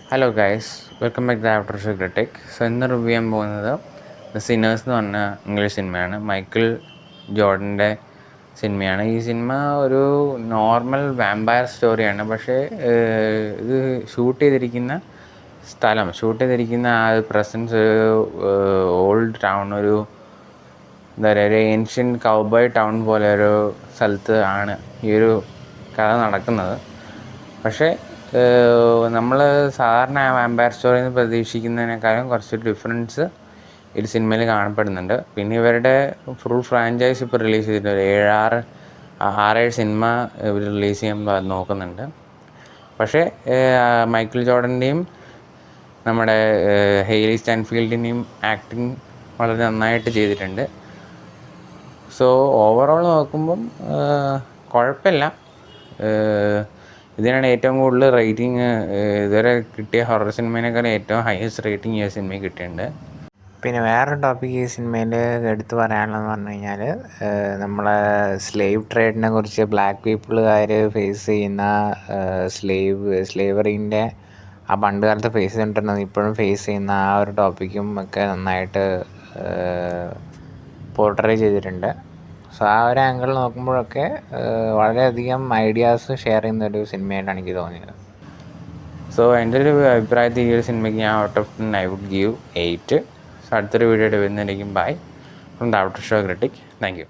Hello guys, welcome back to after show critic. So ഇന്ന് review ചെയ്യാൻ പോകുന്നത് the sinners എന്ന് പറഞ്ഞ ഇംഗ്ലീഷ് സിനിമയാണ്. മൈക്കിൾ ജോർഡൻ്റെ സിനിമയാണ്. ഈ സിനിമ ഒരു നോർമൽ വാമ്പയർ സ്റ്റോറിയാണ്. പക്ഷേ ഇത് ഷൂട്ട് ചെയ്തിരിക്കുന്ന ആ പ്രസൻസ് ഓൾഡ് ടൗൺ, എന്താ പറയുക, ഒരു ഏൻഷ്യൻ കൗബോയ് ടൗൺ പോലെ ഒരു സ്ഥലത്ത് ആണ് ഈ ഒരു കഥ നടക്കുന്നത്. പക്ഷേ നമ്മൾ സാധാരണ വാമ്പയർ സ്റ്റോറിയിൽ നിന്ന് പ്രതീക്ഷിക്കുന്നതിനേക്കാളും കുറച്ച് ഡിഫറൻസ് ഈ സിനിമയിൽ കാണപ്പെടുന്നുണ്ട്. പിന്നെ ഇവരുടെ ഫുൾ ഫ്രാഞ്ചൈസ് ഇപ്പോൾ റിലീസ് ചെയ്തിട്ടുണ്ട്. ആറേഴ് സിനിമ ഇവർ റിലീസ് ചെയ്യാൻ നോക്കുന്നുണ്ട്. പക്ഷേ മൈക്കിൾ ജോർഡൻ്റെയും നമ്മുടെ ഹെയ്ലി സ്റ്റാൻഫീൽഡിൻ്റെയും ആക്ടിങ് വളരെ നന്നായിട്ട് ചെയ്തിട്ടുണ്ട്. സോ ഓവറോൾ നോക്കുമ്പം കുഴപ്പമില്ല. ഇതിനാണ് ഏറ്റവും കൂടുതൽ റേറ്റിംഗ് ഇതുവരെ കിട്ടിയ ഹൊറർ സിനിമേനേക്കാളും ഏറ്റവും ഹയസ്റ്റ് റേറ്റിംഗ് ഈ സിനിമയിൽ കിട്ടിയിട്ടുണ്ട്. പിന്നെ വേറൊരു ടോപ്പിക് ഈ സിനിമയിൽ എടുത്തു പറയാനുള്ളതെന്ന് പറഞ്ഞു കഴിഞ്ഞാൽ നമ്മളെ സ്ലേവ് ട്രേഡിനെ കുറിച്ച് ബ്ലാക്ക് പീപ്പിളുകാർ ഫേസ് ചെയ്യുന്ന സ്ലേവറീൻ്റെ ആ പണ്ട് കാലത്ത് ഫേസ് ചെയ്തിട്ടുണ്ടെന്ന് ഇപ്പോഴും ഫേസ് ചെയ്യുന്ന ആ ഒരു ടോപ്പിക്കും ഒക്കെ നന്നായിട്ട് പോർട്രേ ചെയ്തിട്ടുണ്ട്. സോ ആ ഒരു ആംഗിൾ നോക്കുമ്പോഴൊക്കെ വളരെയധികം ഐഡിയാസ് ഷെയർ ചെയ്യുന്നൊരു സിനിമയായിട്ടാണ് എനിക്ക് തോന്നിയത്. സോ എൻ്റെ ഒരു അഭിപ്രായത്തിൽ ഈ ഒരു സിനിമയ്ക്ക് ഞാൻ out of 10 I would give 8. So അടുത്തൊരു വീഡിയോ വരുന്നതായിരിക്കും. Bye from the outer show critic. Thank U.